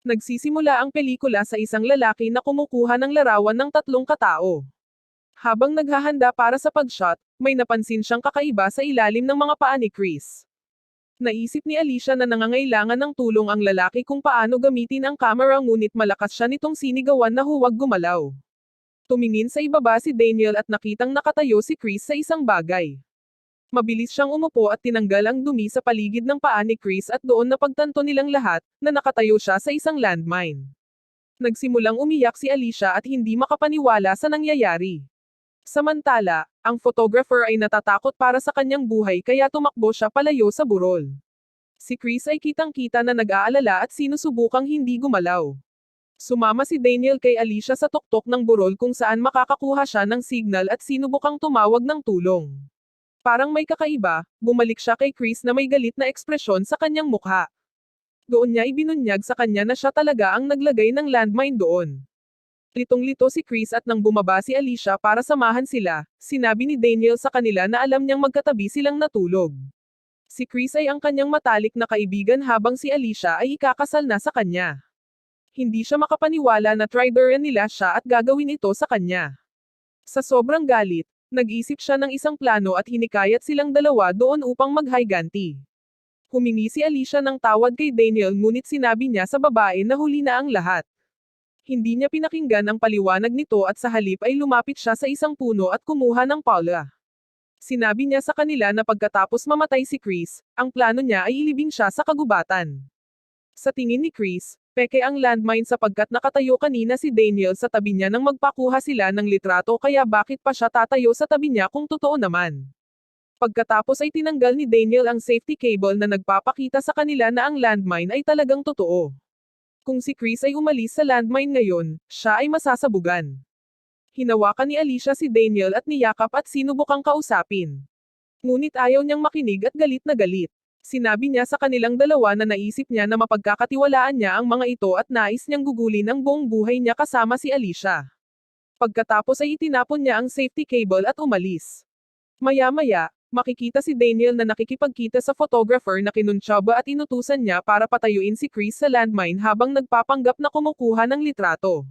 Nagsisimula ang pelikula sa isang lalaki na kumukuha ng larawan ng tatlong katao. Habang naghahanda para sa pag-shot, may napansin siyang kakaiba sa ilalim ng mga paa ni Chris. Naisip ni Alicia na nangangailangan ng tulong ang lalaki kung paano gamitin ang camera, ngunit malakas siya nitong sinigawan na huwag gumalaw. Tumingin sa ibaba si Daniel at nakitang nakatayo si Chris sa isang bagay. Mabilis siyang umupo at tinanggal ang dumi sa paligid ng paa ni Chris at doon napagtanto nilang lahat, na nakatayo siya sa isang landmine. Nagsimulang umiyak si Alicia at hindi makapaniwala sa nangyayari. Samantala, ang photographer ay natatakot para sa kanyang buhay kaya tumakbo siya palayo sa burol. Si Chris ay kitang-kita na nag-aalala at sinusubukang hindi gumalaw. Sumama si Daniel kay Alicia sa tuktok ng burol kung saan makakakuha siya ng signal at sinubukang tumawag ng tulong. Parang may kakaiba, bumalik siya kay Chris na may galit na ekspresyon sa kanyang mukha. Doon niya ibinunyag sa kanya na siya talaga ang naglagay ng landmine doon. Litong-lito si Chris at nang bumaba si Alicia para samahan sila, sinabi ni Daniel sa kanila na alam niyang magkatabi silang natulog. Si Chris ay ang kanyang matalik na kaibigan habang si Alicia ay ikakasal na sa kanya. Hindi siya makapaniwala na traidoran nila siya at gagawin ito sa kanya. Sa sobrang galit, nag-isip siya ng isang plano at hinikayat silang dalawa doon upang maghiganti. Humingi si Alicia ng tawad kay Daniel ngunit sinabi niya sa babae na huli na ang lahat. Hindi niya pinakinggan ang paliwanag nito at sa halip ay lumapit siya sa isang puno at kumuha ng pala. Sinabi niya sa kanila na pagkatapos mamatay si Chris, ang plano niya ay ilibing siya sa kagubatan. Sa tingin ni Chris, peke ang landmine sapagkat nakatayo kanina si Daniel sa tabi niya nang magpakuha sila ng litrato kaya bakit pa siya tatayo sa tabi niya kung totoo naman. Pagkatapos ay tinanggal ni Daniel ang safety cable na nagpapakita sa kanila na ang landmine ay talagang totoo. Kung si Chris ay umalis sa landmine ngayon, siya ay masasabugan. Hinawakan ni Alicia si Daniel at niyakap at sinubukang kausapin. Ngunit ayaw niyang makinig at galit na galit. Sinabi niya sa kanilang dalawa na naisip niya na mapagkakatiwalaan niya ang mga ito at nais niyang gugulin ang buong buhay niya kasama si Alicia. Pagkatapos ay itinapon niya ang safety cable at umalis. Maya-maya, makikita si Daniel na nakikipagkita sa photographer na kinuntsaba at inutusan niya para patayuin si Chris sa landmine habang nagpapanggap na kumukuha ng litrato.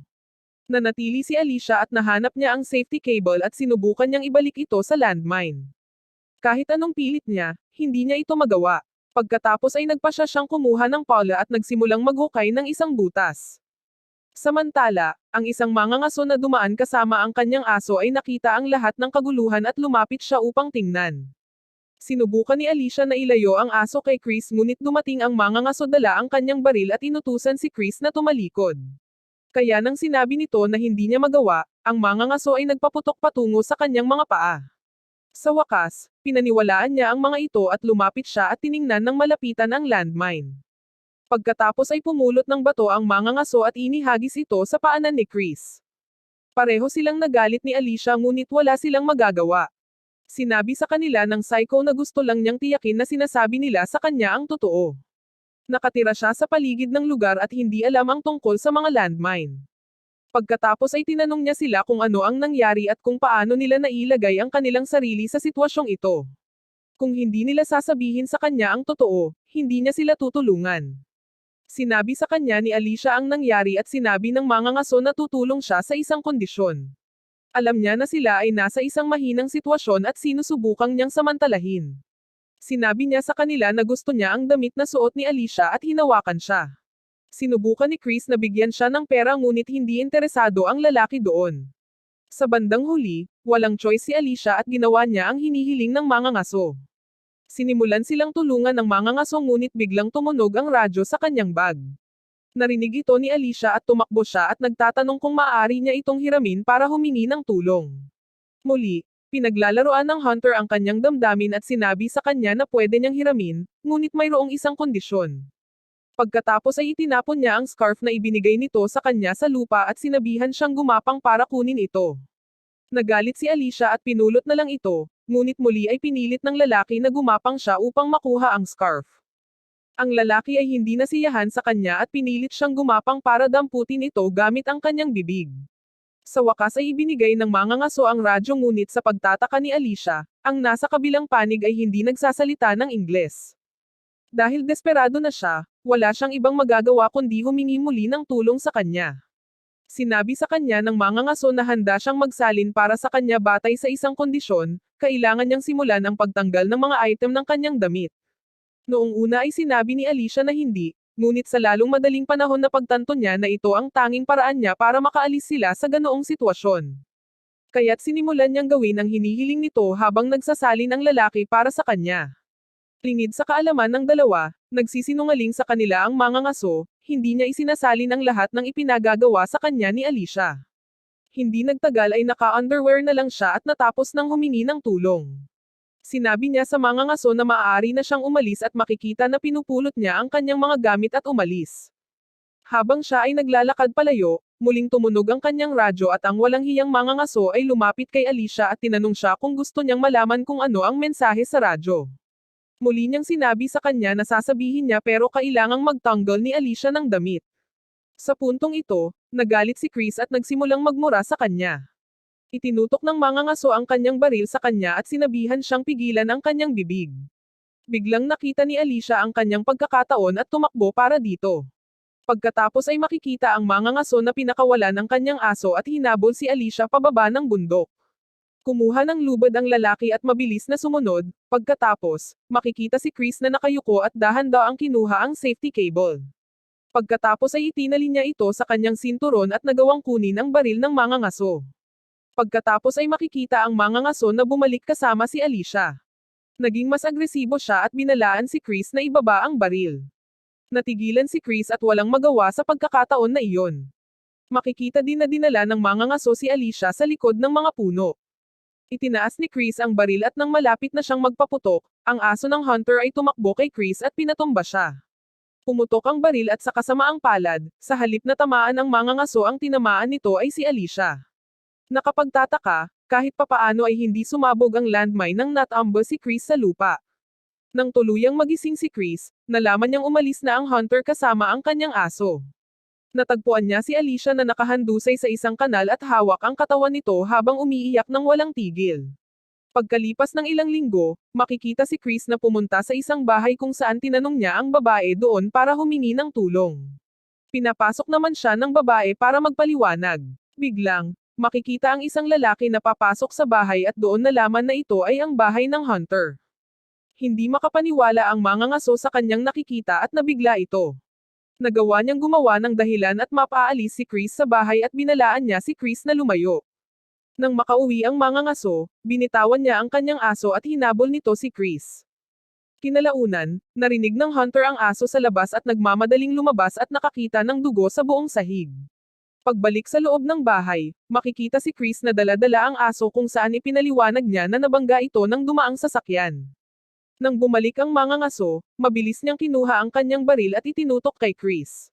Nanatili si Alicia at nahanap niya ang safety cable at sinubukan niyang ibalik ito sa landmine. Kahit anong pilit niya, hindi niya ito magawa. Pagkatapos ay nagpasya siyang kumuha ng pala at nagsimulang maghukay ng isang butas. Samantala, ang isang mangangaso na dumaan kasama ang kanyang aso ay nakita ang lahat ng kaguluhan at lumapit siya upang tingnan. Sinubukan ni Alicia na ilayo ang aso kay Chris ngunit dumating ang mangangaso dala ang kanyang baril at inutusan si Chris na tumalikod. Kaya nang sinabi nito na hindi niya magawa, ang mangangaso ay nagpaputok patungo sa kanyang mga paa. Sa wakas, pinaniwalaan niya ang mga ito at lumapit siya at tiningnan ng malapitan ang landmine. Pagkatapos ay pumulot ng bato ang mangangaso at inihagis ito sa paanan ni Chris. Pareho silang nagalit ni Alicia ngunit wala silang magagawa. Sinabi sa kanila ng psycho na gusto lang niyang tiyakin na sinasabi nila sa kanya ang totoo. Nakatira siya sa paligid ng lugar at hindi alam ang tungkol sa mga landmine. Pagkatapos ay tinanong niya sila kung ano ang nangyari at kung paano nila nailagay ang kanilang sarili sa sitwasyong ito. Kung hindi nila sasabihin sa kanya ang totoo, hindi niya sila tutulungan. Sinabi sa kanya ni Alicia ang nangyari at sinabi ng mangangaso na tutulong siya sa isang kondisyon. Alam niya na sila ay nasa isang mahinang sitwasyon at sinusubukang niyang samantalahin. Sinabi niya sa kanila na gusto niya ang damit na suot ni Alicia at hinawakan siya. Sinubukan ni Chris na bigyan siya ng pera ngunit hindi interesado ang lalaki doon. Sa bandang huli, walang choice si Alicia at ginawa niya ang hinihiling ng mangangaso. Sinimulan silang tulungan ng mangangaso ngunit biglang tumunog ang radyo sa kanyang bag. Narinig ito ni Alicia at tumakbo siya at nagtatanong kung maaari niya itong hiramin para humingi ng tulong. Muli, pinaglalaroan ng hunter ang kanyang damdamin at sinabi sa kanya na pwede niyang hiramin, ngunit mayroong isang kondisyon. Pagkatapos ay itinapon niya ang scarf na ibinigay nito sa kanya sa lupa at sinabihan siyang gumapang para kunin ito. Nagalit si Alicia at pinulot na lang ito, ngunit muli ay pinilit ng lalaki na gumapang siya upang makuha ang scarf. Ang lalaki ay hindi nasiyahan sa kanya at pinilit siyang gumapang para damputin ito gamit ang kanyang bibig. Sa wakas ay ibinigay ng mangangaso ang radyo ngunit sa pagtataka ni Alicia, ang nasa kabilang panig ay hindi nagsasalita ng Ingles. Dahil desperado na siya, wala siyang ibang magagawa kundi humingi muli ng tulong sa kanya. Sinabi sa kanya ng mangangaso na handa siyang magsalin para sa kanya batay sa isang kondisyon, kailangan niyang simulan ang pagtanggal ng mga item ng kanyang damit. Noong una ay sinabi ni Alicia na hindi, ngunit sa lalong madaling panahon na pagtanto niya na ito ang tanging paraan niya para makaalis sila sa ganoong sitwasyon. Kaya't sinimulan niyang gawin ang hinihiling nito habang nagsasalin ang lalaki para sa kanya. Lingid sa kaalaman ng dalawa, nagsisinungaling sa kanila ang mangangaso, hindi niya isinasalin ang lahat ng ipinagagawa sa kanya ni Alicia. Hindi nagtagal ay naka-underwear na lang siya at natapos nang humingi ng tulong. Sinabi niya sa mangangaso na maaari na siyang umalis at makikita na pinupulot niya ang kanyang mga gamit at umalis. Habang siya ay naglalakad palayo, muling tumunog ang kanyang radyo at ang walang hiyang mangangaso ay lumapit kay Alicia at tinanong siya kung gusto niyang malaman kung ano ang mensahe sa radyo. Muli niyang sinabi sa kanya na sasabihin niya pero kailangang magtanggol ni Alicia ng damit. Sa puntong ito, nagalit si Chris at nagsimulang magmura sa kanya. Itinutok ng mangangaso ang kanyang baril sa kanya at sinabihan siyang pigilan ang kanyang bibig. Biglang nakita ni Alicia ang kanyang pagkakataon at tumakbo para dito. Pagkatapos ay makikita ang mangangaso na pinakawalan ang kanyang aso at hinabol si Alicia pababa ng bundok. Kumuha ng lubad ang lalaki at mabilis na sumunod, pagkatapos, makikita si Chris na nakayuko at dahan-daang kinuha ang safety cable. Pagkatapos ay itinali niya ito sa kanyang sinturon at nagawang kunin ang baril ng mangangaso. Pagkatapos ay makikita ang mangangaso na bumalik kasama si Alicia. Naging mas agresibo siya at binalaan si Chris na ibaba ang baril. Natigilan si Chris at walang magawa sa pagkakataon na iyon. Makikita din na dinala ng mangangaso si Alicia sa likod ng mga puno. Itinaas ni Chris ang baril at nang malapit na siyang magpaputok, ang aso ng hunter ay tumakbo kay Chris at pinatumba siya. Pumutok ang baril at sa kasamaang palad, sa halip na tamaan ang mangangaso ang tinamaan nito ay si Alicia. Nakapagtataka, kahit papaano ay hindi sumabog ang landmine nang natambo si Chris sa lupa. Nang tuluyang magising si Chris, nalaman niyang umalis na ang hunter kasama ang kanyang aso. Natagpuan niya si Alicia na nakahandusay sa isang kanal at hawak ang katawan nito habang umiiyak ng walang tigil. Pagkalipas ng ilang linggo, makikita si Chris na pumunta sa isang bahay kung saan tinanong niya ang babae doon para humingi ng tulong. Pinapasok naman siya ng babae para magpaliwanag. Biglang, makikita ang isang lalaki na papasok sa bahay at doon nalaman na ito ay ang bahay ng hunter. Hindi makapaniwala ang mangangaso sa kanyang nakikita at nabigla ito. Nagawa niyang gumawa ng dahilan at mapaalis si Chris sa bahay at binalaan niya si Chris na lumayo. Nang makauwi ang mangangaso, binitawan niya ang kanyang aso at hinabol nito si Chris. Kinalaunan, narinig ng hunter ang aso sa labas at nagmamadaling lumabas at nakakita ng dugo sa buong sahig. Pagbalik sa loob ng bahay, makikita si Chris na dala-dala ang aso kung saan ipinaliwanag niya na nabangga ito ng dumaang sasakyan. Nang bumalik ang mangangaso, mabilis niyang kinuha ang kanyang baril at itinutok kay Chris.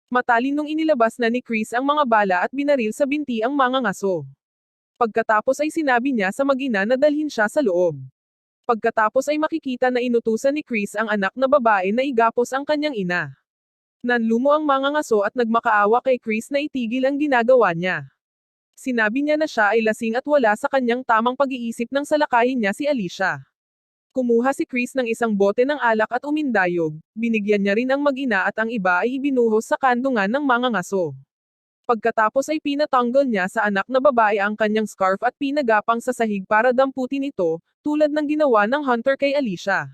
Matalinong inilabas na ni Chris ang mga bala at binaril sa binti ang mangangaso. Pagkatapos ay sinabi niya sa mag-ina na dalhin siya sa loob. Pagkatapos ay makikita na inutusan ni Chris ang anak na babae na igapos ang kanyang ina. Nanlumo ang mangangaso at nagmakaawa kay Chris na itigil ang ginagawa niya. Sinabi niya na siya ay lasing at wala sa kanyang tamang pag-iisip nang salakayin niya si Alicia. Kumuha si Chris ng isang bote ng alak at umindayog, binigyan niya rin ang mag-ina at ang iba ay ibinuhos sa kandungan ng mangangaso. Pagkatapos ay pinatanggol niya sa anak na babae ang kanyang scarf at pinagapang sa sahig para damputin ito, tulad ng ginawa ng hunter kay Alicia.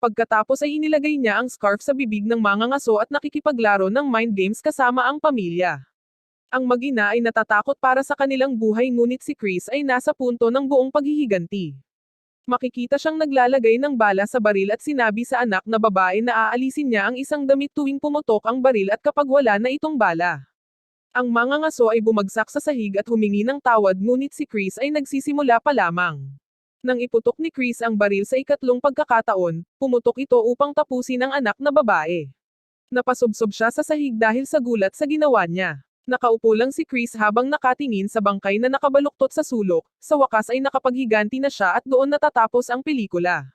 Pagkatapos ay inilagay niya ang scarf sa bibig ng mangangaso at nakikipaglaro ng mind games kasama ang pamilya. Ang mag-ina ay natatakot para sa kanilang buhay ngunit si Chris ay nasa punto ng buong paghihiganti. Makikita siyang naglalagay ng bala sa baril at sinabi sa anak na babae na aalisin niya ang isang damit tuwing pumutok ang baril at kapag wala na itong bala. Ang mangangaso ay bumagsak sa sahig at humingi ng tawad ngunit si Chris ay nagsisimula pa lamang. Nang iputok ni Chris ang baril sa ikatlong pagkakataon, pumutok ito upang tapusin ang anak na babae. Napasubsob siya sa sahig dahil sa gulat sa ginawa niya. Nakaupo lang si Chris habang nakatingin sa bangkay na nakabaluktot sa sulok, sa wakas ay nakapaghiganti na siya at doon natatapos ang pelikula.